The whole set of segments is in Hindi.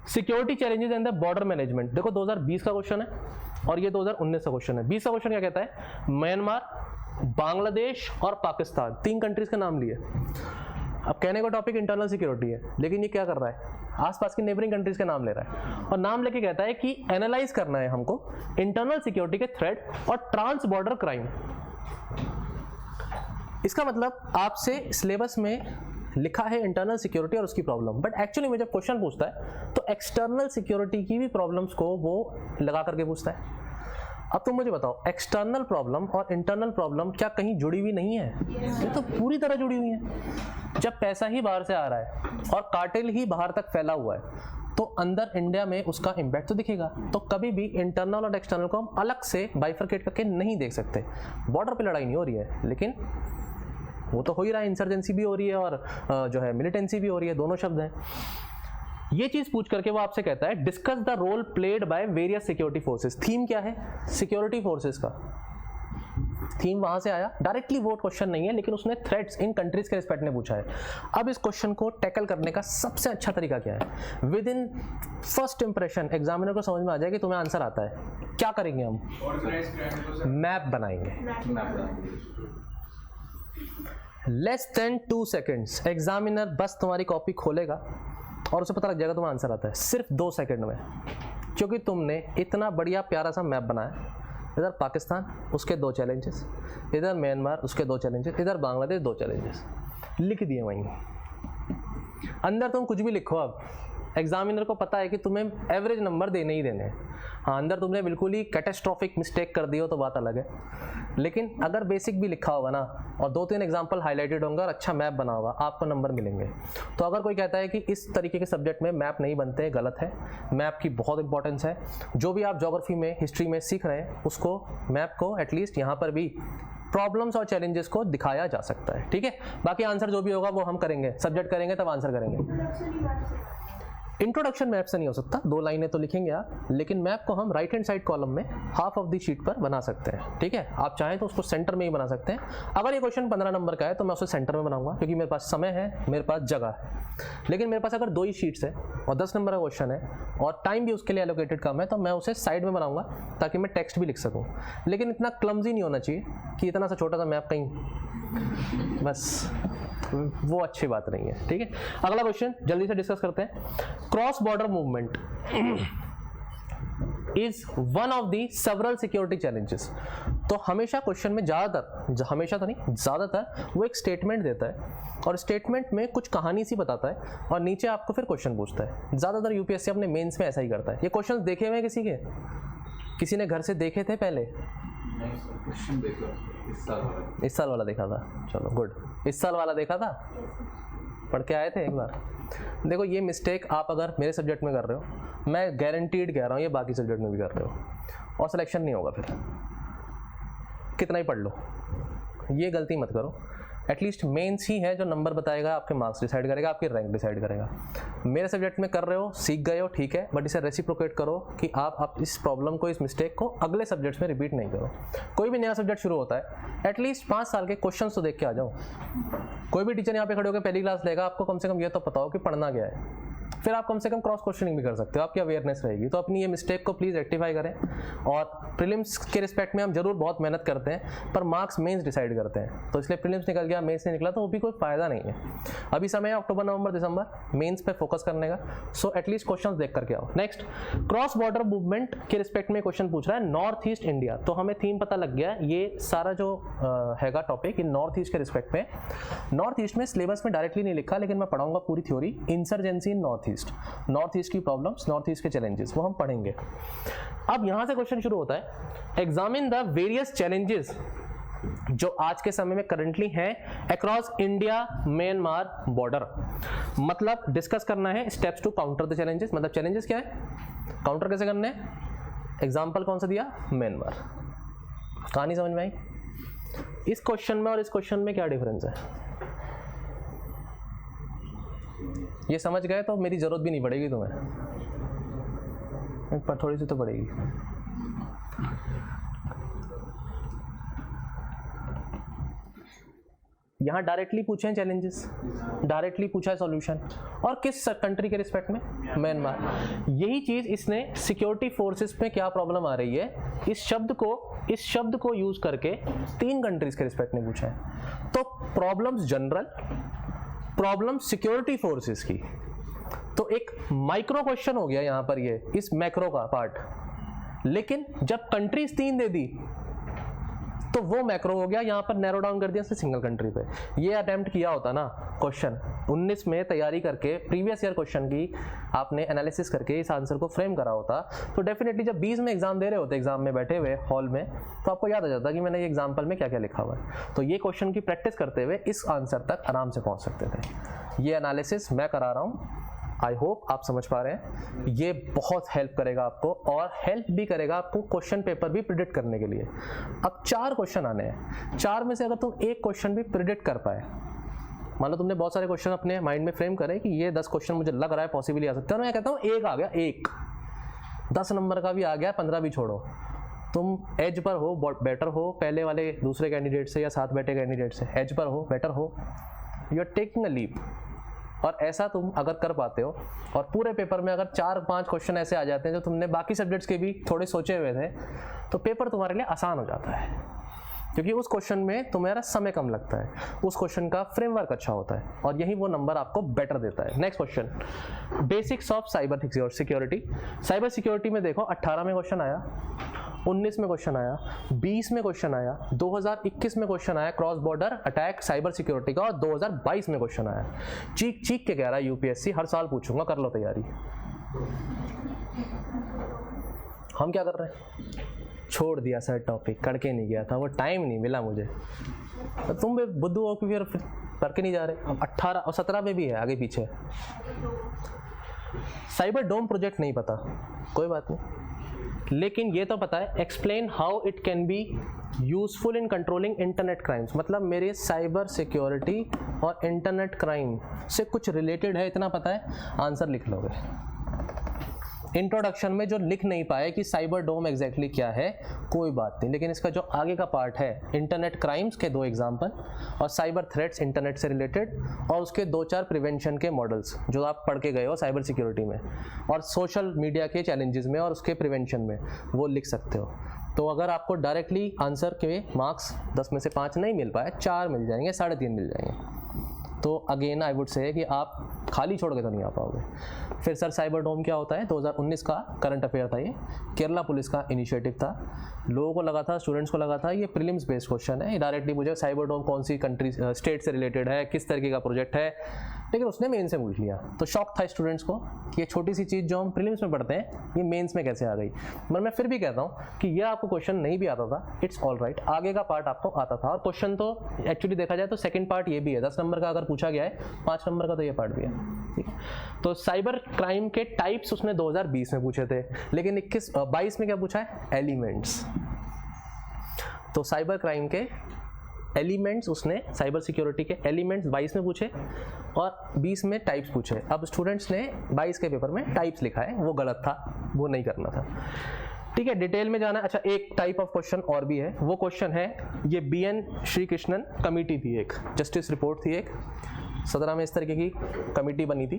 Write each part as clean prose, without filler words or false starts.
Security challenges in the border management. देखो 2020 का क्वेश्चन है और ये 2019 का क्वेश्चन है। 20 का क्वेश्चन क्या कहता है, म्यांमार, बांग्लादेश और पाकिस्तान, 3 कंट्रीज के नाम लिए। अब कहने का टॉपिक इंटरनल सिक्योरिटी है, लेकिन ये क्या कर रहा है, आसपास की नेबरिंग कंट्रीज के नाम ले रहा है और नाम लेके कहता है कि एनालाइज करना है हमको इंटरनल सिक्योरिटी के थ्रेट और ट्रांस बॉर्डर क्राइम। इसका मतलब आपसे सिलेबस में लिखा है इंटरनल सिक्योरिटी और उसकी प्रॉब्लम, बट एक्चुअली में जब क्वेश्चन पूछता है तो एक्सटर्नल सिक्योरिटी की भी प्रॉब्लम्स को वो लगा करके पूछता है। अब तुम मुझे बताओ, एक्सटर्नल प्रॉब्लम और इंटरनल प्रॉब्लम क्या कहीं जुड़ी हुई नहीं है? ये तो पूरी तरह जुड़ी हुई है। जब पैसा ही बाहर से आ रहा है और कार्टेल ही बाहर तक फैला हुआ है तो अंदर इंडिया में उसका इम्पैक्ट तो दिखेगा। तो कभी भी इंटरनल और एक्सटर्नल को हम अलग से बाइफरकेट करके नहीं देख सकते। बॉर्डर पे लड़ाई नहीं हो रही है, लेकिन वो तो हो ही रहा है, इंसर्जेंसी भी हो रही है और जो है मिलिटेंसी भी हो रही है, दोनों शब्द हैं। ये चीज पूछ करके वो आपसे कहता है discuss the role played by various security forces. Theme क्या है, सिक्योरिटी फोर्सेस का थीम वहां से आया, डायरेक्टली वो क्वेश्चन नहीं है, लेकिन उसने थ्रेट्स इन कंट्रीज के रिस्पेक्ट में पूछा है। अब इस क्वेश्चन को टैकल करने का सबसे अच्छा तरीका क्या है, with in first impression examiner को समझ में आ जाए कि तुम्हें आंसर आता है। क्या करेंगे हम, मैप बनाएंगे। लेस देन 2 सेकेंड्स एग्जामिनर बस तुम्हारी कॉपी खोलेगा और उसे पता लग जाएगा तुम्हें आंसर आता है, सिर्फ 2 सेकेंड में, क्योंकि तुमने इतना बढ़िया प्यारा सा मैप बनाया। इधर पाकिस्तान, उसके 2 चैलेंजेस, इधर म्यांमार, उसके 2 चैलेंजेस, इधर बांग्लादेश, 2 चैलेंजेस लिख दिए वहीं। अंदर तुम कुछ भी लिखो, अब एग्जामिनर को पता है कि तुम्हें एवरेज नंबर देने ही देने हैं। हाँ, अंदर तुमने बिल्कुल ही कैटास्ट्रॉफिक मिस्टेक कर दी हो तो बात अलग है, लेकिन अगर बेसिक भी लिखा होगा ना और 2-3 एग्जाम्पल हाईलाइटेड होंगे और अच्छा मैप बना होगा, आपको नंबर मिलेंगे। तो अगर कोई कहता है कि इस तरीके के सब्जेक्ट में मैप नहीं बनते, गलत है। मैप की बहुत इंपॉर्टेंस है। जो भी आप ज्योग्राफी में, हिस्ट्री में सीख रहे हैं, उसको मैप को एटलीस्ट यहाँ पर भी प्रॉब्लम्स और चैलेंजेस को दिखाया जा सकता है। ठीक है, बाकी आंसर जो भी होगा वो हम करेंगे, सब्जेक्ट करेंगे तब आंसर करेंगे। इंट्रोडक्शन मैप से नहीं हो सकता, 2 लाइनें तो लिखेंगे आप, लेकिन मैप को हम राइट हैंड साइड कॉलम में हाफ ऑफ द शीट पर बना सकते हैं। ठीक है, आप चाहें तो उसको सेंटर में ही बना सकते हैं। अगर ये क्वेश्चन 15 नंबर का है तो मैं उसे सेंटर में बनाऊंगा, क्योंकि मेरे पास समय है, मेरे पास जगह है। लेकिन मेरे पास अगर 2 ही शीट्स है और 10 नंबर का क्वेश्चन है और टाइम भी उसके लिए एलोकेटेड कम है, तो मैं उसे साइड में बनाऊंगा ताकि मैं टेक्स्ट भी लिख सकूँ। लेकिन इतना क्लमजी नहीं होना चाहिए कि इतना सा छोटा सा मैप कहीं, बस वो अच्छी बात नहीं है। ठीक है, अगला क्वेश्चन जल्दी से डिस्कस करते हैं। Cross border movement is one of the several security challenges. तो हमेशा क्वेश्चन में ज्यादातर, हमेशा तो नहीं, ज्यादातर वो एक स्टेटमेंट देता है और स्टेटमेंट में कुछ कहानी सी बताता है और नीचे आपको फिर क्वेश्चन पूछता है। ज्यादातर यूपीएससी अपने मेंस में ऐसा ही करता है। ये क्वेश्चन देखे हुए किसी के, किसी ने घर से देखे थे पहले? इस साल वाला देखा था, चलो गुड। इस साल वाला देखा था, पढ़ के आए थे एक बार। देखो, ये मिस्टेक आप अगर मेरे सब्जेक्ट में कर रहे हो, मैं गारंटीड कह रहा हूँ ये बाकी सब्जेक्ट में भी कर रहे हो, और सिलेक्शन नहीं होगा। फिर कितना ही पढ़ लो, ये गलती मत करो। एटलीस्ट मेंस ही है जो नंबर बताएगा, आपके मार्क्स डिसाइड करेगा, आपकी रैंक डिसाइड करेगा। मेरे सब्जेक्ट में कर रहे हो, सीख गए हो, ठीक है, बट इसे रेसिप्रोकेट करो कि आप इस प्रॉब्लम को, इस मिस्टेक को अगले सब्जेक्ट्स में रिपीट नहीं करो। कोई भी नया सब्जेक्ट शुरू होता है, एटलीस्ट 5 साल के क्वेश्चंस तो देख के आ जाओ। कोई भी टीचर यहाँ पे खड़े होकर पहली क्लास लेगा, आपको कम से कम ये तो पता हो कि पढ़ना क्या है। फिर आप कम से कम क्रॉस क्वेश्चनिंग भी कर सकते हो, आपकी अवेयरनेस रहेगी। तो अपनी ये मिस्टेक को प्लीज़ रेक्टिफाई करें। और प्रीलिम्स के रिस्पेक्ट में हम जरूर बहुत मेहनत करते हैं, पर मार्क्स मेंस डिसाइड करते हैं। तो इसलिए प्रीलिम्स निकल गया, मेंस नहीं निकला, तो वो भी कोई फायदा नहीं है। अभी समय है अक्टूबर, नवंबर, दिसंबर मेंस पे फोकस करने का। सो एटलीस्ट क्वेश्चंस देख करके आओ। नेक्स्ट, क्रॉस बॉर्डर मूवमेंट के रिस्पेक्ट में क्वेश्चन पूछ रहा है नॉर्थ ईस्ट इंडिया। तो हमें थीम पता लग गया, ये सारा जो हैगा टॉपिक इन नॉर्थ ईस्ट के रिस्पेक्ट में। नॉर्थ ईस्ट में सिलेबस में डायरेक्टली नहीं लिखा, लेकिन मैं पढ़ाऊंगा पूरी थ्योरी, इंसर्जेंसी इन नॉर्थ ईस्ट, नॉर्थ ईस्ट की प्रॉब्लम्स, नॉर्थ ईस्ट के चैलेंजेस, वो हम पढ़ेंगे। अब यहां से क्वेश्चन शुरू होता है, एग्जामिन द वेरियस चैलेंजेस जो आज के समय में करंटली हैं अक्रॉस इंडिया म्यांमार बॉर्डर। मतलब डिस्कस करना है steps to counter the challenges. मतलब चैलेंजेस क्या है, काउंटर कैसे करने हैं। एग्जाम्पल कौन सा दिया, म्यांमार। कहानी समझ में आई? इस क्वेश्चन में और इस क्वेश्चन में क्या डिफरेंस है, ये समझ गए तो मेरी जरूरत भी नहीं पड़ेगी तुम्हें, पर थोड़ी सी तो पड़ेगी। यहाँ डायरेक्टली पूछे हैं चैलेंजेस, डायरेक्टली पूछा है सॉल्यूशन, और किस कंट्री के रिस्पेक्ट में, म्यांमार। यही चीज़ इसने सिक्योरिटी फोर्सेस में क्या प्रॉब्लम आ रही है, इस शब्द को यूज करके 3 कंट्रीज के रिस्पेक्ट में पूछा है। तो problems general, problem security forces की, तो एक माइक्रो क्वेश्चन हो गया यहाँ पर ये इस मैक्रो का पार्ट। लेकिन जब कंट्रीज 3 दे दी तो वो मैक्रो हो गया, यहाँ पर नैरो डाउन कर दिया सिंगल कंट्री पे। ये अटेम्प्ट किया होता ना क्वेश्चन 19 में तैयारी करके, प्रीवियस ईयर क्वेश्चन की आपने एनालिसिस करके इस आंसर को फ्रेम करा होता, तो डेफिनेटली जब 20 में एग्जाम दे रहे होते, एग्जाम में बैठे हुए हॉल में, तो आपको याद आ जाता कि मैंने ये एग्जाम्पल में क्या क्या लिखा हुआ है। तो ये क्वेश्चन की प्रैक्टिस करते हुए इस आंसर तक आराम से पहुंच सकते थे। ये एनालिसिस मैं करा रहा हूँ, आई होप आप समझ पा रहे हैं। ये बहुत हेल्प करेगा आपको, और हेल्प भी करेगा आपको क्वेश्चन पेपर भी प्रिडिक्ट करने के लिए। अब 4 क्वेश्चन आने हैं, 4 में से अगर तुम एक क्वेश्चन भी प्रिडिक्ट कर पाए, मान लो तुमने बहुत सारे क्वेश्चन अपने माइंड में फ्रेम करे कि ये 10 क्वेश्चन मुझे लग रहा है पॉसिबली आ सकता है, और मैं कहता हूँ एक आ गया, एक 10 नंबर का भी आ गया, 15 भी छोड़ो, तुम एज पर हो, बेटर हो पहले वाले दूसरे कैंडिडेट से या साथ बैठे कैंडिडेट से, एज पर हो, बेटर हो, you are taking a leap. और ऐसा तुम अगर कर पाते हो, और पूरे पेपर में अगर 4-5 क्वेश्चन ऐसे आ जाते हैं जो तुमने बाकी सब्जेक्ट्स के भी थोड़े सोचे हुए थे, तो पेपर तुम्हारे लिए आसान हो जाता है, क्योंकि उस क्वेश्चन में तुम्हारा समय कम लगता है, उस क्वेश्चन का फ्रेमवर्क अच्छा होता है, और यही वो नंबर आपको बेटर देता है। Next question, basics of cyber security. Cyber security में देखो 18 में क्वेश्चन आया, 19 में क्वेश्चन आया, 20 में क्वेश्चन आया, 2021 में क्वेश्चन आया cross border attack cyber security का, और 2022 में क्वेश्चन आया। चीख के कह रहा है यूपीएससी, हर साल पूछूंगा, कर लो तैयारी। हम क्या कर रहे हैं, छोड़ दिया सर टॉपिक, करके नहीं गया था, वो टाइम नहीं मिला मुझे। तो तुम भी बुद्धू हो कि फिर करके नहीं जा रहे। अब 18 और 17 में भी है आगे पीछे। साइबर डोम प्रोजेक्ट नहीं पता, कोई बात नहीं, लेकिन ये तो पता है explain how it can be useful in controlling internet crimes. मतलब मेरे साइबर सिक्योरिटी और इंटरनेट क्राइम से कुछ रिलेटेड है, इतना पता है, आंसर लिख लोगे। इंट्रोडक्शन में जो लिख नहीं पाए कि साइबर डोम एग्जैक्टली क्या है, कोई बात नहीं, लेकिन इसका जो आगे का पार्ट है, इंटरनेट क्राइम्स के 2 एग्जाम्पल, और साइबर थ्रेट्स इंटरनेट से रिलेटेड, और उसके 2-4 प्रिवेंशन के मॉडल्स जो आप पढ़ के गए हो साइबर सिक्योरिटी में, और सोशल मीडिया के चैलेंजेस में और उसके प्रिवेंशन में, वो लिख सकते हो। तो अगर आपको डायरेक्टली आंसर के मार्क्स 10 में से 5 नहीं मिल पाए, 4 मिल जाएंगे, 3.5 मिल जाएंगे, तो अगेन आई वुड से कि आप खाली छोड़ के तो नहीं आ पाओगे। फिर सर साइबर डोम क्या होता है, 2019 का करंट अफेयर था, ये केरला पुलिस का इनिशिएटिव था, लोगों को लगा था, स्टूडेंट्स को लगा था ये प्रीलिम्स बेस्ड क्वेश्चन है, डायरेक्टली मुझे साइबर डोम कौन सी कंट्री स्टेट से रिलेटेड है, किस तरीके का प्रोजेक्ट है, लेकिन उसने मेन से पूछ लिया। तो शॉक था स्टूडेंट्स को कि ये छोटी सी चीज़ जो हम प्रीलिम्स में पढ़ते हैं, ये मेंस में कैसे आ गई। मगर मैं फिर भी कहता हूँ कि ये आपको क्वेश्चन नहीं भी आता था, इट्स ऑल राइट, आगे का पार्ट आपको आता था। और क्वेश्चन तो एक्चुअली देखा जाए तो सेकंड पार्ट ये भी है, 10 नंबर का अगर पूछा गया है, 5 नंबर का तो ये पार्ट भी है, ठीक है। तो साइबर क्राइम के टाइप्स उसने 2020 में पूछे थे, लेकिन 22 में क्या पूछा है, एलिमेंट्स। तो साइबर क्राइम के एलिमेंट्स उसने, साइबर सिक्योरिटी के एलिमेंट्स 22 में पूछे, और 20 में टाइप्स पूछे। अब स्टूडेंट्स ने 22 के पेपर में टाइप्स लिखा है, वो गलत था, वो नहीं करना था, ठीक है। डिटेल में जाना है। अच्छा, एक टाइप ऑफ क्वेश्चन और भी है, वो क्वेश्चन है, ये BN श्री कृष्णन कमेटी थी, एक जस्टिस रिपोर्ट थी, एक 17 में इस तरीके की कमेटी बनी थी।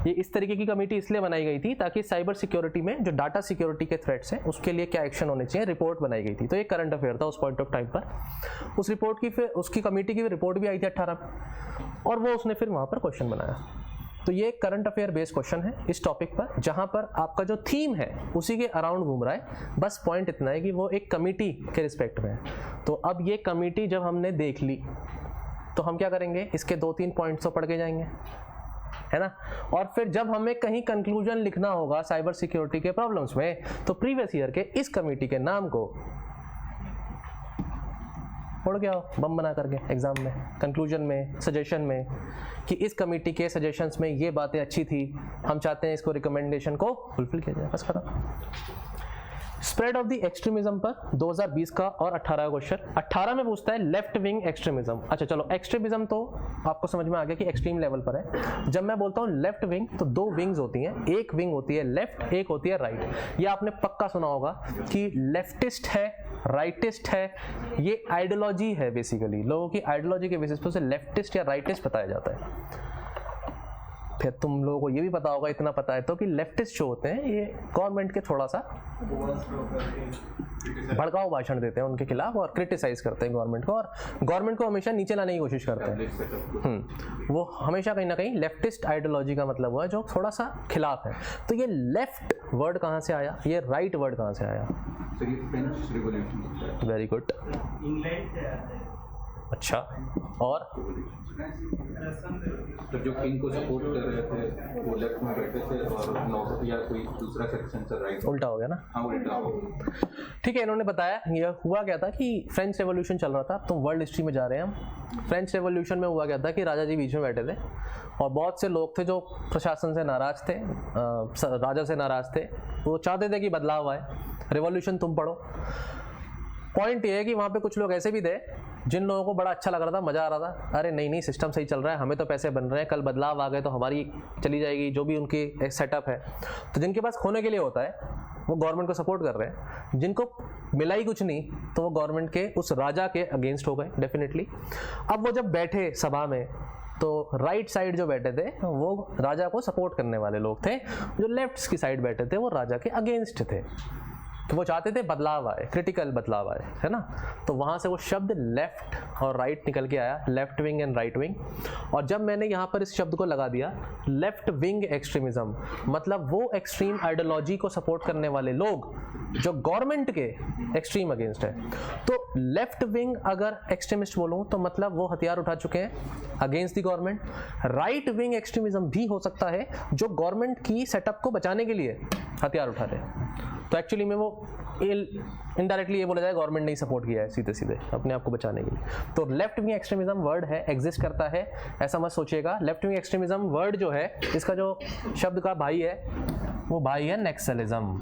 ये इस तरीके की कमेटी इसलिए बनाई गई थी ताकि साइबर सिक्योरिटी में जो डाटा सिक्योरिटी के थ्रेट्स हैं उसके लिए क्या एक्शन होने चाहिए, रिपोर्ट बनाई गई थी। तो ये करंट अफेयर था उस पॉइंट ऑफ टाइम पर। उस रिपोर्ट की फिर उसकी कमेटी की रिपोर्ट भी आई थी 18 में, और वो उसने फिर वहाँ पर क्वेश्चन बनाया। तो ये करंट अफेयर बेस्ड क्वेश्चन है इस टॉपिक पर, जहाँ पर आपका जो थीम है उसी के अराउंड घूम रहा है। बस पॉइंट इतना है कि वो एक कमेटी के रिस्पेक्ट में है। तो अब ये कमेटी जब हमने देख ली तो हम क्या करेंगे, इसके 2-3 पॉइंट्स तो पढ़ के जाएंगे, है ना। और फिर जब हमें कहीं कंक्लूजन लिखना होगा साइबर सिक्योरिटी के प्रॉब्लम्स में, तो प्रीवियस ईयर के इस कमेटी के नाम को पढ़ के आओ बम बना करके एग्जाम में, कंक्लूजन में, सजेशन में, कि इस कमेटी के सजेशंस में ये बातें अच्छी थी, हम चाहते हैं इसको रिकमेंडेशन को फुलफिल किया जाए, बस खत्म। स्प्रेड ऑफ द एक्सट्रीमिज्म पर 2020 का और 18 का क्वेश्चन। 18 में पूछता है लेफ्ट विंग एक्सट्रीमिज्म। अच्छा चलो, एक्सट्रीमिज्म तो आपको समझ में आ गया कि एक्सट्रीम लेवल पर है। जब मैं बोलता हूँ लेफ्ट विंग तो 2 विंग्स होती हैं, एक विंग होती है लेफ्ट, एक होती है राइट। ये आपने पक्का सुना होगा कि लेफ्टिस्ट है राइटिस्ट है, ये आइडियोलॉजी है बेसिकली, लोगों की आइडियोलॉजी के बेसिस पर उसे लेफ्टिस्ट या राइटिस्ट बताया जाता है। फिर तुम लोगों को ये भी पता होगा, इतना पता है तो कि लेफ्टिस्ट जो होते हैं ये गवर्नमेंट के थोड़ा सा भड़काऊ भाषण देते हैं उनके खिलाफ और क्रिटिसाइज करते हैं गवर्नमेंट को, और गवर्नमेंट को हमेशा नीचे लाने की कोशिश करते हैं। वो हमेशा कहीं ना कहीं लेफ्टिस्ट आइडियोलॉजी का मतलब हुआ है जो थोड़ा सा खिलाफ है। तो ये लेफ्ट वर्ड कहाँ से आया, ये राइट वर्ड कहाँ से आया? वेरी गुड, इंग्लैंड से आता है। अच्छा, और तो जो किंग को सपोर्ट कर रहे थे वो लेफ्ट में बैठे थे और नॉर्थ या कोई दूसरा सेक्शन से राइट, उल्टा हो गया ना? हाँ उल्टा हो। ठीक है, इन्होंने बताया ये हुआ क्या था कि फ्रेंच रेवोल्यूशन चल रहा था। तुम वर्ल्ड हिस्ट्री में जा रहे हैं हम। फ्रेंच रेवोल्यूशन में हुआ क्या था कि राजा जी बीच में बैठे थे और बहुत से लोग थे जो प्रशासन से नाराज थे, राजा से नाराज थे, वो चाहते थे कि बदलाव आए। रेवोल्यूशन तुम पढ़ो, पॉइंट ये है कि वहाँ पे कुछ लोग ऐसे भी थे जिन लोगों को बड़ा अच्छा लग रहा था, मजा आ रहा था, अरे नहीं नहीं सिस्टम सही चल रहा है, हमें तो पैसे बन रहे हैं, कल बदलाव आ गए तो हमारी चली जाएगी, जो भी उनकी एक सेटअप है। तो जिनके पास खोने के लिए होता है वो गवर्नमेंट को सपोर्ट कर रहे हैं, जिनको मिला ही कुछ नहीं तो वो गवर्नमेंट के उस राजा के अगेंस्ट हो गए डेफिनेटली। अब वो जब बैठे सभा में तो राइट साइड जो बैठे थे वो राजा को सपोर्ट करने वाले लोग थे, जो लेफ्ट की साइड बैठे थे वो राजा के अगेंस्ट थे। तो वो चाहते थे बदलाव आए, क्रिटिकल बदलाव आए, है ना। तो वहाँ से वो शब्द लेफ्ट और राइट निकल के आया, left wing and right wing. और जब मैंने यहाँ पर इस शब्द को लगा दिया लेफ्ट विंग एक्सट्रीमिज्म, मतलब वो एक्सट्रीम आइडियोलॉजी को सपोर्ट करने वाले लोग जो गवर्नमेंट के एक्सट्रीम अगेंस्ट है। तो लेफ्ट विंग अगर एक्सट्रीमिस्ट बोलूँ तो मतलब वो हथियार उठा चुके हैं against the government. Right wing extremism भी हो सकता है जो गवर्नमेंट की सेटअप को बचाने के लिए हथियार उठा रहे हैं। तो एक्चुअली में वो इनडायरेक्टली ये बोला जाए गवर्नमेंट ने ही सपोर्ट किया है सीधे सीधे अपने आप को बचाने के लिए। तो लेफ्ट विंग एक्सट्रीमिज्म वर्ड है, एग्जिस्ट करता है, ऐसा मत सोचिएगा। लेफ्ट विंग एक्सट्रीमिज्म वर्ड जो है इसका जो शब्द का भाई है वो भाई है नक्सलिज्म।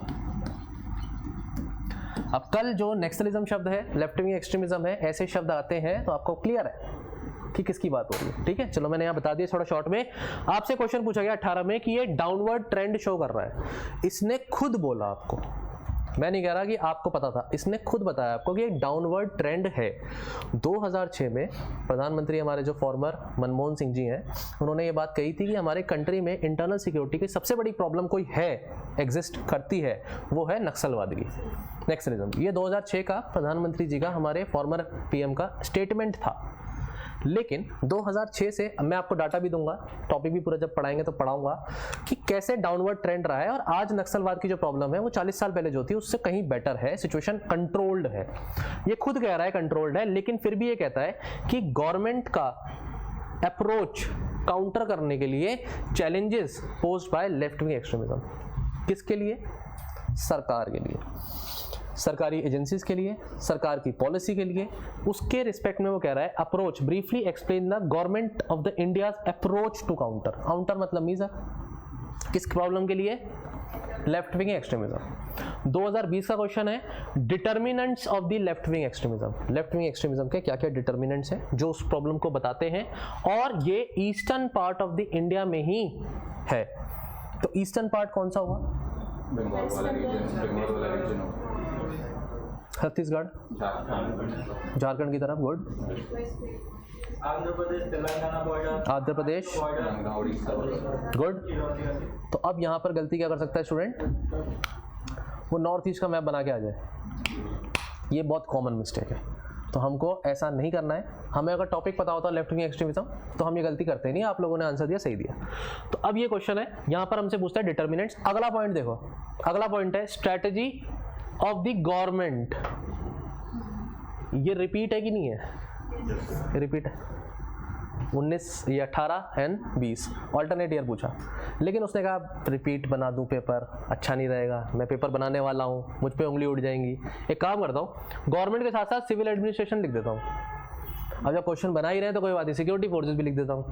अब कल जो नक्सलिज्म शब्द है, लेफ्ट विंग एक्सट्रीमिज्म है, ऐसे शब्द आते हैं तो आपको क्लियर है कि किसकी बात हो रही है। ठीक है, चलो मैंने यहाँ बता दिया थोड़ा शॉर्ट में। आपसे क्वेश्चन पूछा गया 18 में कि ये डाउनवर्ड ट्रेंड शो कर रहा है। इसने खुद बोला आपको, मैं नहीं कह रहा कि आपको पता था, इसने खुद बताया आपको कि एक डाउनवर्ड ट्रेंड है। 2006 में प्रधानमंत्री हमारे जो फॉर्मर मनमोहन सिंह जी हैं, उन्होंने ये बात कही थी कि हमारे कंट्री में इंटरनल सिक्योरिटी की सबसे बड़ी प्रॉब्लम कोई है, एग्जिस्ट करती है, वो है नक्सलवादी, नक्सलिज्म। ये 2006 का प्रधानमंत्री जी का, हमारे फॉर्मर पीएम का स्टेटमेंट था। लेकिन 2006 से, मैं आपको डाटा भी दूंगा, टॉपिक भी पूरा जब पढ़ाएंगे तो पढ़ाऊंगा कि कैसे डाउनवर्ड ट्रेंड रहा है। और आज नक्सलवाद की जो प्रॉब्लम है वो 40 साल पहले जो थी उससे कहीं बेटर है, सिचुएशन कंट्रोल्ड है। ये खुद कह रहा है कंट्रोल्ड है, लेकिन फिर भी ये कहता है कि गवर्नमेंट का अप्रोच काउंटर करने के लिए challenges posed by left wing extremism. किसके लिए? सरकार के लिए, सरकारी एजेंसीज के लिए, सरकार की पॉलिसी के लिए। उसके रिस्पेक्ट में वो कह रहा है approach, briefly explain the government of the India's approach to counter. Counter मतलब मीन्स किस प्रॉब्लम के लिए? Left wing extremism. 2020 का क्वेश्चन है determinants of the left wing extremism. Left wing extremism के क्या क्या डिटर्मिनेंट्स हैं जो उस प्रॉब्लम को बताते हैं, और ये eastern part of the India में ही है। तो ईस्टर्न पार्ट कौन सा हुआ? बंगाल वाला रीजन हो, छत्तीसगढ़, झारखंड की तरफ, good. Andhra Pradesh, Telangana border, Andhra Pradesh, good. तो अब यहाँ पर गलती क्या कर सकता है स्टूडेंट? वो नॉर्थ ईस्ट का मैप बना के आ जाए। ये बहुत कॉमन मिस्टेक है, तो हमको ऐसा नहीं करना है। हमें अगर टॉपिक पता होता लेफ्ट विंग एक्सट्रीमिज्म तो हम ये गलती करते नहीं। आप लोगों ने आंसर दिया, सही दिया। तो अब ये क्वेश्चन है, यहाँ पर हमसे पूछता है डिटर्मिनेंट्स। अगला पॉइंट देखो, अगला पॉइंट है स्ट्रैटेजी ऑफ द गवर्नमेंट। ये रिपीट है कि नहीं है? रिपीट है। 19 या 18 एंड 20 ऑल्टरनेट ईयर पूछा, लेकिन उसने कहा रिपीट बना दूं पेपर, अच्छा नहीं रहेगा, मैं पेपर बनाने वाला हूं, मुझ पे उंगली उठ जाएंगी। एक काम करता हूं, गवर्नमेंट के साथ साथ सिविल एडमिनिस्ट्रेशन लिख देता हूं। अब जब क्वेश्चन बना ही रहे तो कोई बात नहीं, सिक्योरिटी फोर्सेस भी लिख देता हूं।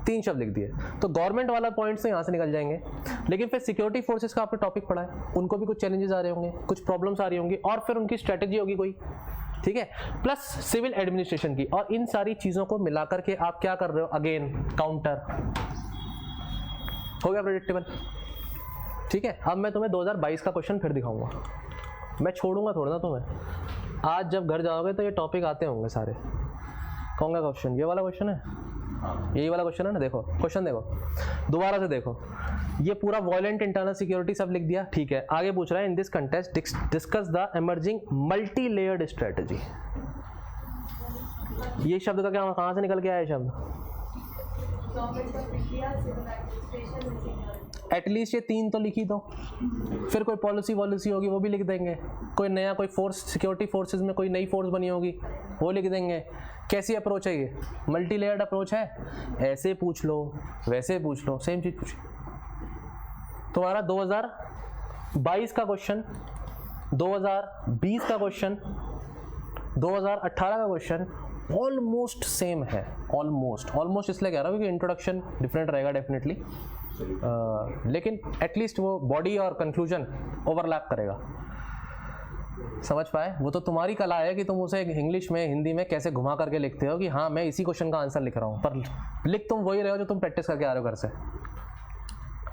3 शब्द लिख दिए तो गवर्नमेंट वाला पॉइंट्स तो यहाँ से निकल जाएंगे। लेकिन फिर सिक्योरिटी फोर्सेस का आपने टॉपिक पढ़ा है, उनको भी कुछ चैलेंजेस आ रहे होंगे, कुछ प्रॉब्लम्स आ रही होंगी, और फिर उनकी स्ट्रेटेजी होगी कोई, ठीक है, प्लस सिविल एडमिनिस्ट्रेशन की। और इन सारी चीजों को मिलाकर के आप क्या कर रहे हो? Again counter. हो गया प्रेडिक्टेबल? ठीक है। अब मैं तुम्हें 2022 का क्वेश्चन फिर दिखाऊंगा, मैं छोड़ूंगा थोड़ा ना तुम्हें। आज जब घर जाओगे तो ये टॉपिक आते होंगे सारे। कौन सा क्वेश्चन? ये वाला क्वेश्चन है, यही वाला क्वेश्चन है ना। देखो क्वेश्चन देखो, दोबारा से देखो, ये पूरा वॉयलेंट इंटरनल सिक्योरिटी सब लिख दिया, ठीक है। आगे पूछ रहा है in this context discuss the emerging multi layered strategy. ये शब्द का क्या, कहाँ से निकल के आया ये शब्द? एटलीस्ट ये 3 तो लिखी दो, फिर कोई पॉलिसी होगी वो भी लिख देंगे, कोई नया कोई फोर्स, सिक्योरिटी फोर्सेस में कोई नई फोर्स बनी होगी वो लिख देंगे। कैसी अप्रोच है ये? मल्टी लेयर्ड अप्रोच है। ऐसे पूछ लो, वैसे पूछ लो, सेम चीज पूछिए। तुम्हारा 2022 का क्वेश्चन, 2020 का क्वेश्चन, 2018 का क्वेश्चन ऑलमोस्ट सेम है। ऑलमोस्ट इसलिए कह रहा हूँ कि इंट्रोडक्शन डिफरेंट रहेगा डेफिनेटली, लेकिन एटलीस्ट वो बॉडी और कंक्लूजन ओवरलैप करेगा। समझ पाए? वो तो तुम्हारी कला है कि तुम उसे इंग्लिश में, हिंदी में कैसे घुमा करके लिखते हो कि हाँ मैं इसी क्वेश्चन का आंसर लिख रहा हूँ, पर लिख तुम वही रहे हो जो तुम प्रैक्टिस करके आ रहे हो घर से।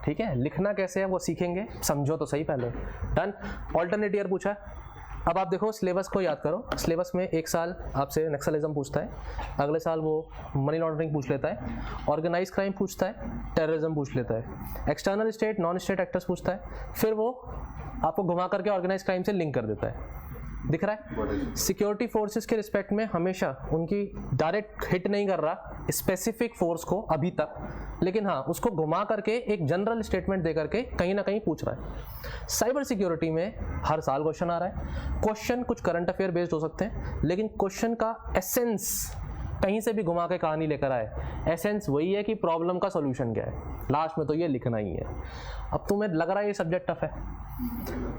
ठीक है, लिखना कैसे है वो सीखेंगे, समझो तो सही पहले। डन। ऑल्टरनेट ईयर पूछा है। अब आप देखो सिलेबस को याद करो। सिलेबस में एक साल आपसे नक्सलिज्म पूछता है, अगले साल वो मनी लॉन्ड्रिंग पूछ लेता है, ऑर्गेनाइज क्राइम पूछता है, टेररिज्म पूछ लेता है, external state non state actors पूछता है, फिर वो आपको घुमा करके ऑर्गेनाइज क्राइम से लिंक कर देता है। दिख रहा है? सिक्योरिटी फोर्सेस के रिस्पेक्ट में हमेशा उनकी डायरेक्ट हिट नहीं कर रहा स्पेसिफिक फोर्स को अभी तक, लेकिन हाँ उसको घुमा करके एक जनरल स्टेटमेंट दे करके कहीं ना कहीं पूछ रहा है। साइबर सिक्योरिटी में हर साल क्वेश्चन आ रहा है। क्वेश्चन कुछ करंट अफेयर बेस्ड हो सकते हैं, लेकिन क्वेश्चन का एसेंस कहीं से भी घुमा के कहानी लेकर आए। एसेंस वही है कि प्रॉब्लम का सॉल्यूशन क्या है, लास्ट में तो ये लिखना ही है। अब तुम्हें लग रहा है ये सब्जेक्ट टफ है,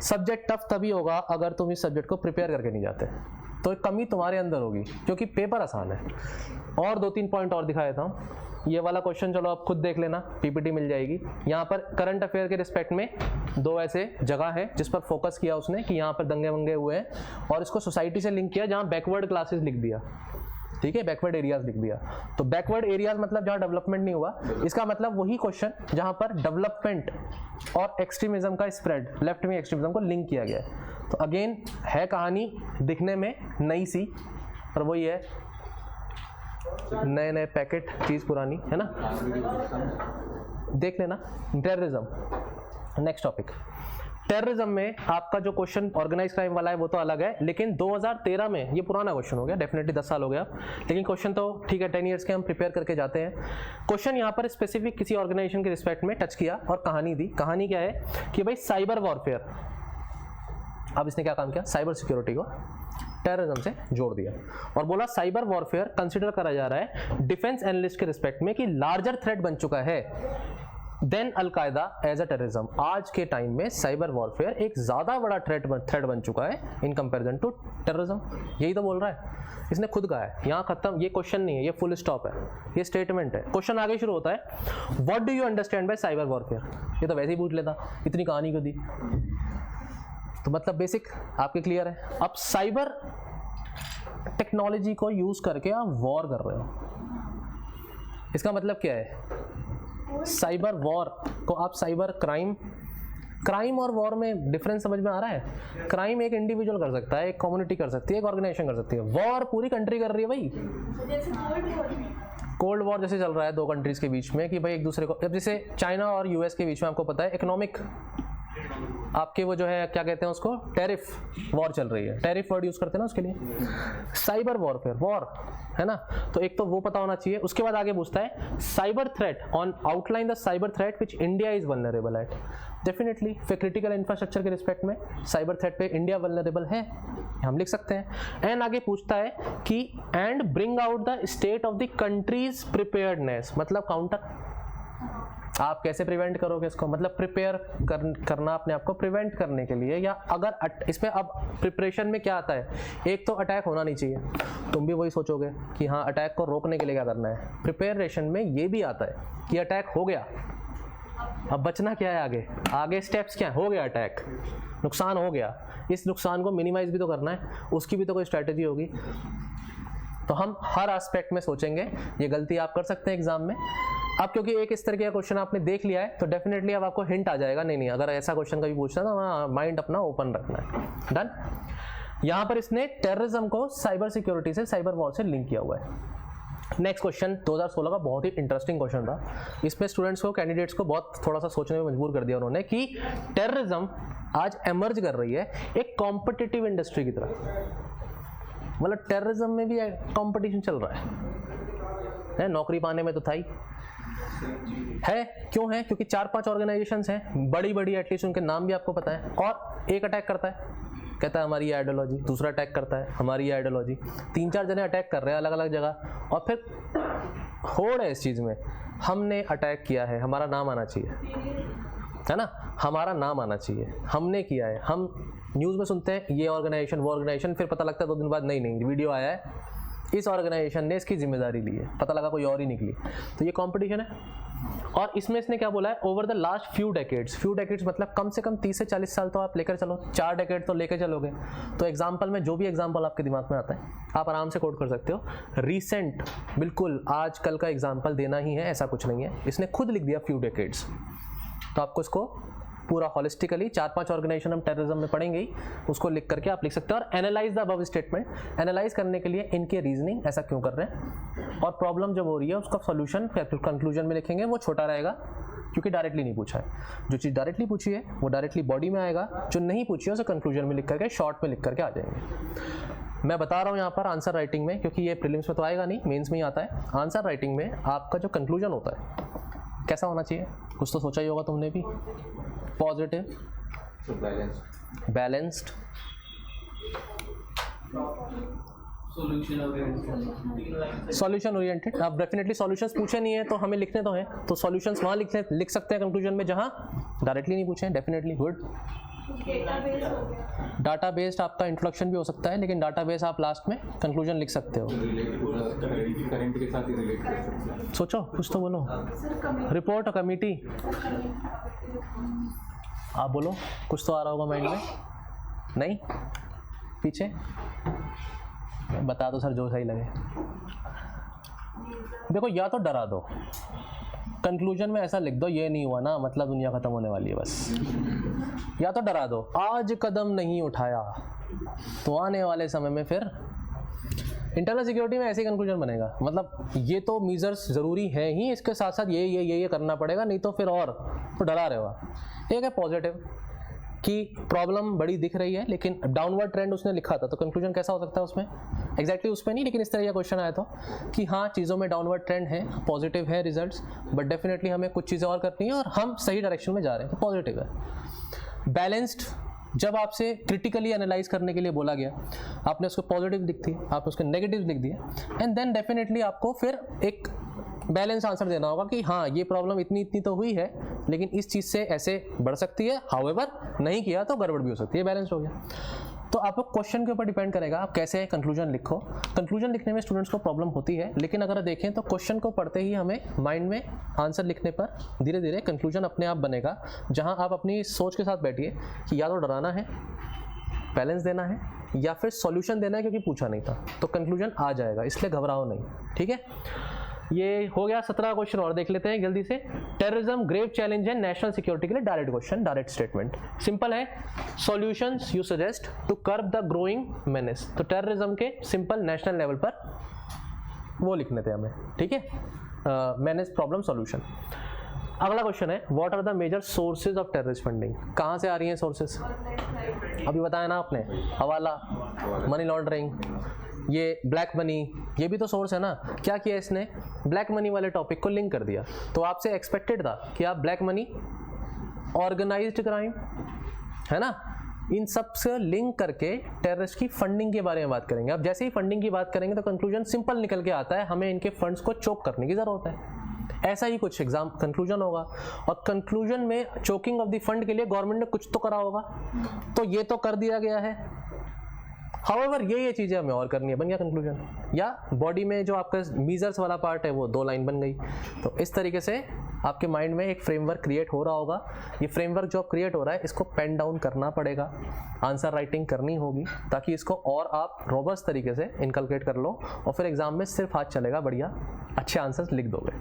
सब्जेक्ट टफ तभी होगा अगर तुम इस सब्जेक्ट को प्रिपेयर करके नहीं जाते, तो एक कमी तुम्हारे अंदर होगी, क्योंकि पेपर आसान है। और 2-3 पॉइंट और दिखा देता हूँ। ये वाला क्वेश्चन चलो आप खुद देख लेना, पीपीटी मिल जाएगी। यहाँ पर करंट अफेयर के रिस्पेक्ट में 2 ऐसे जगह है जिस पर फोकस किया उसने कि यहाँ पर दंगे वंगे हुए हैं, और इसको सोसाइटी से लिंक किया जहाँ बैकवर्ड क्लासेस लिख दिया। ठीक है, बैकवर्ड एरियाज लिख दिया। तो बैकवर्ड एरियाज मतलब जहाँ डेवलपमेंट नहीं हुआ, इसका मतलब वही क्वेश्चन जहाँ पर डेवलपमेंट और एक्सट्रीमिज्म का स्प्रेड, लेफ्ट विंग एक्सट्रीमिज्म को लिंक किया गया है। तो अगेन है कहानी दिखने में नई सी, पर वही है नए नए पैकेट, चीज़ पुरानी है ना। देख लेना। Terrorism next topic. टेररिज्म में आपका जो क्वेश्चन ऑर्गेनाइज क्राइम वाला है वो तो अलग है, लेकिन 2013 में, ये पुराना क्वेश्चन हो गया डेफिनेटली, 10 साल हो गया, लेकिन क्वेश्चन तो ठीक है 10 ईयर्स के हम प्रिपेयर करके जाते हैं। क्वेश्चन यहाँ पर स्पेसिफिक किसी ऑर्गेनाइजेशन के रिस्पेक्ट में टच किया और कहानी दी। कहानी क्या है कि भाई साइबर वॉरफेयर, अब इसने क्या काम किया, साइबर सिक्योरिटी को टेररिज्म से जोड़ दिया और बोला साइबर वॉरफेयर कंसिडर करा जा रहा है डिफेंस एनालिस्ट के रिस्पेक्ट में कि लार्जर थ्रेट बन चुका है then Al Qaeda as a terrorism. आज के टाइम में साइबर वॉरफेयर एक ज्यादा बड़ा थ्रेट बन चुका है इन कंपैरिजन टू टेररिज्म। यही तो बोल रहा है, इसने खुद कहा है। यहाँ खत्म, ये क्वेश्चन नहीं है, ये फुल स्टॉप है, ये स्टेटमेंट है। क्वेश्चन आगे शुरू होता है, what do you understand by cyber warfare. ये तो वैसे ही पूछ लेता, इतनी कहानी क्यों दी। तो मतलब बेसिक आपके क्लियर है। अब साइबर टेक्नोलॉजी को यूज करके आप वॉर कर रहे हो, इसका मतलब क्या है, साइबर वॉर को आप साइबर क्राइम और वॉर में डिफरेंस समझ में आ रहा है। क्राइम एक इंडिविजुअल कर सकता है, एक कम्युनिटी कर सकती है, एक ऑर्गेनाइजेशन कर सकती है, वॉर पूरी कंट्री कर रही है भाई। कोल्ड वॉर जैसे चल रहा है 2 कंट्रीज के बीच में कि भाई एक दूसरे को, जैसे चाइना और यूएस के बीच में आपको पता है इकोनॉमिक आपके वो जो है क्या कहते हैं उसको, टैरिफ वॉर चल रही है। टैरिफ वर्ड यूज करते हैं ना उसके लिए। साइबर वॉरफेयर वॉर है ना, तो एक तो वो पता होना चाहिए। उसके बाद आगे पूछता है cyber threat on outline the cyber threat which India is vulnerable at. Definitely फिर क्रिटिकल इंफ्रास्ट्रक्चर के रिस्पेक्ट में साइबर थ्रेट पे इंडिया वल्नरेबल है, हम लिख सकते हैं। एंड आगे पूछता है कि and bring out the state of the countries preparedness, मतलब काउंटर आप कैसे प्रिवेंट करोगे इसको, मतलब प्रिपेयर करना अपने आप को प्रिवेंट करने के लिए। या अगर इसमें अब प्रिपरेशन में क्या आता है, एक तो अटैक होना नहीं चाहिए, तुम भी वही सोचोगे कि हाँ अटैक को रोकने के लिए क्या करना है। प्रिपरेशन में ये भी आता है कि अटैक हो गया, अब बचना क्या है, आगे स्टेप्स क्या है, हो गया अटैक, नुकसान हो गया, इस नुकसान को मिनिमाइज भी तो करना है, उसकी भी तो कोई स्ट्रैटेजी होगी। तो हम हर एस्पेक्ट में सोचेंगे, ये गलती आप कर सकते हैं एग्जाम में। अब क्योंकि एक इस तरह का क्वेश्चन आपने देख लिया है तो डेफिनेटली अब आपको हिंट आ जाएगा, नहीं अगर ऐसा क्वेश्चन कभी पूछना तो माइंड अपना ओपन रखना है। डन। यहाँ पर इसने टेररिज्म को साइबर सिक्योरिटी से, साइबर वॉर से लिंक किया हुआ है। नेक्स्ट क्वेश्चन 2016 का बहुत ही इंटरेस्टिंग क्वेश्चन था। इसमें स्टूडेंट्स को, कैंडिडेट्स को बहुत थोड़ा सा सोचने में मजबूर कर दिया उन्होंने कि टेररिज्म आज एमर्ज कर रही है एक कॉम्पिटिटिव इंडस्ट्री की तरह। मतलब टेररिज्म में भी कंपटीशन चल रहा है, नौकरी पाने में तो था ही है। क्यों है? क्योंकि 4-5 ऑर्गेनाइजेशंस हैं, बड़ी बड़ी, एटलीस्ट उनके नाम भी आपको पता है, और एक अटैक करता है, कहता है हमारी आइडियोलॉजी, दूसरा अटैक करता है हमारी आइडियोलॉजी, 3-4 जने अटैक कर रहे हैं अलग अलग जगह, और फिर होड़ है इस चीज़ में, हमने अटैक किया है, हमारा नाम आना चाहिए, है ना, हमारा नाम आना चाहिए, हमने किया है। हम न्यूज़ में सुनते हैं ये ऑर्गेनाइजेशन, वो ऑर्गेनाइजेशन, फिर पता लगता है 2 दिन बाद नहीं वीडियो आया है, इस ऑर्गेनाइजेशन ने इसकी जिम्मेदारी ली है, पता लगा कोई और ही निकली। तो ये कंपटीशन है। और इसमें इसने क्या बोला है, over the last few decades मतलब कम से कम 30 से 40 साल तो आप लेकर चलो, 4 डेकेड तो लेकर चलोगे। तो एग्जाम्पल में जो भी एग्जाम्पल आपके दिमाग में आता है आप आराम से कोट कर सकते हो। रीसेंट, बिल्कुल आज कल का एग्जाम्पल देना ही है, ऐसा कुछ नहीं है, इसने खुद लिख दिया फ्यू डेकेड्स। तो आपको इसको पूरा हॉलिस्टिकली 4-5 ऑर्गेनाइजेशन हम टेररिज्म में पढ़ेंगे ही, उसको लिख करके आप लिख सकते हो। और analyse the above statement, analyse करने के लिए इनके रीजनिंग ऐसा क्यों कर रहे हैं, और प्रॉब्लम जब हो रही है उसका सॉल्यूशन कंक्लूजन में लिखेंगे, वो छोटा रहेगा क्योंकि डायरेक्टली नहीं पूछा है। जो चीज़ डायरेक्टली पूछी है वो डायरेक्टली बॉडी में आएगा, जो नहीं पूछी है उसे कंक्लूजन में लिख करके, शॉर्ट में लिख करके आ जाएंगे। मैं बता रहा हूँ यहाँ पर आंसर राइटिंग में, क्योंकि ये प्रीलिम्स में तो आएगा नहीं, मेंस में ही आता है। आंसर राइटिंग में आपका जो कंक्लूजन होता है कैसा होना चाहिए, कुछ तो सोचा ही होगा तुमने भी। Positive, balanced, solution oriented. आप डेफिनेटली सॉल्यूशंस पूछे नहीं है तो हमें लिखने तो हैं, तो सॉल्यूशंस वहाँ लिख सकते हैं कंक्लूजन में जहाँ डायरेक्टली नहीं पूछे हैं। Definitely good. डाटा बेस्ड आपका इंट्रोडक्शन भी हो सकता है, लेकिन डाटा बेस आप लास्ट में कंक्लूजन लिख सकते हो। करंट के साथ ही रिलेट कर सकते हैं। सोचो, कुछ तो बोलो। रिपोर्ट और कमेटी, आप बोलो, कुछ तो आ रहा होगा माइंड में। नहीं, पीछे बता दो सर जो सही लगे। देखो, या तो डरा दो, कंक्लूजन में ऐसा लिख दो ये नहीं हुआ ना मतलब दुनिया खत्म होने वाली है बस, या तो डरा दो आज कदम नहीं उठाया तो आने वाले समय में फिर। इंटरनल सिक्योरिटी में ऐसे ही कंक्लूजन बनेगा, मतलब ये तो मीजर्स ज़रूरी है ही, इसके साथ साथ ये करना पड़ेगा, नहीं तो फिर और तो डरा रहे हो। एक है पॉजिटिव कि प्रॉब्लम बड़ी दिख रही है लेकिन डाउनवर्ड ट्रेंड उसने लिखा था, तो कंक्लूजन कैसा हो सकता है उसमें, एग्जैक्टली उस पर नहीं लेकिन इस तरह का क्वेश्चन आया तो कि हाँ चीज़ों में डाउनवर्ड ट्रेंड है, पॉजिटिव है रिजल्ट्स, बट डेफिनेटली हमें कुछ चीज़ें और करनी है और हम सही डायरेक्शन में जा रहे हैं, तो पॉजिटिव है। बैलेंस्ड, जब आपसे क्रिटिकली एनालाइज करने के लिए बोला गया, आपने उसको पॉजिटिव लिख दी, आपने उसके नेगेटिव लिख दिए, एंड देन डेफिनेटली आपको फिर एक बैलेंस आंसर देना होगा कि हाँ ये प्रॉब्लम इतनी तो हुई है लेकिन इस चीज़ से ऐसे बढ़ सकती है, हाउएवर नहीं किया तो गड़बड़ भी हो सकती है। बैलेंस हो गया। तो आपको क्वेश्चन के ऊपर डिपेंड करेगा आप कैसे कंक्लूजन लिखो। कंक्लूजन लिखने में स्टूडेंट्स को प्रॉब्लम होती है, लेकिन अगर देखें तो क्वेश्चन को पढ़ते ही हमें माइंड में आंसर लिखने पर धीरे धीरे कंक्लूजन अपने आप बनेगा, जहाँ आप अपनी सोच के साथ बैठिए कि या तो डराना है, बैलेंस देना है, या फिर सॉल्यूशन देना है क्योंकि पूछा नहीं था, तो कंक्लूजन आ जाएगा, इसलिए घबराओ नहीं। ठीक है, ये हो गया। 17 क्वेश्चन और देख लेते हैं जल्दी से। टेररिज्म ग्रेव चैलेंज है नेशनल सिक्योरिटी के लिए, direct question, direct statement, simple है। Solutions you suggest to curb the growing menace, तो टेररिज्म के सिंपल नेशनल लेवल पर वो लिखने थे हमें, ठीक है, मेनेस प्रॉब्लम सॉल्यूशन। अगला क्वेश्चन है what are the major sources of terrorist funding, कहाँ से आ रही हैं सोर्सेज, अभी बताया ना आपने, हवाला, मनी लॉन्ड्रिंग, ये ब्लैक मनी, ये भी तो सोर्स है ना। क्या किया इसने, ब्लैक मनी वाले टॉपिक को लिंक कर दिया, तो आपसे एक्सपेक्टेड था कि आप ब्लैक मनी, ऑर्गेनाइज्ड क्राइम, है ना, इन सब से लिंक करके टेररिस्ट की फंडिंग के बारे में बात करेंगे। अब जैसे ही फंडिंग की बात करेंगे तो कंक्लूजन सिंपल निकल के आता है, हमें इनके फंड्स को चोक करने की जरूरत है, ऐसा ही कुछ एग्जाम कंक्लूजन होगा। और कंक्लूजन में चोकिंग ऑफ द फंड के लिए गवर्नमेंट ने कुछ तो करा होगा, तो ये तो कर दिया गया है, हाउएवर ये चीज़ें हमें और करनी है, बन गया कंक्लूजन। या बॉडी में जो आपका मीजर्स वाला पार्ट है वो 2 लाइन बन गई। तो इस तरीके से आपके माइंड में एक फ्रेमवर्क क्रिएट हो रहा होगा। ये फ्रेमवर्क जो क्रिएट हो रहा है इसको पेन डाउन करना पड़ेगा, आंसर राइटिंग करनी होगी, ताकि इसको और आप रोबस्ट तरीके से इनकलकेट कर लो और फिर एग्जाम में सिर्फ हाथ चलेगा, बढ़िया अच्छे आंसर्स लिख दोगे।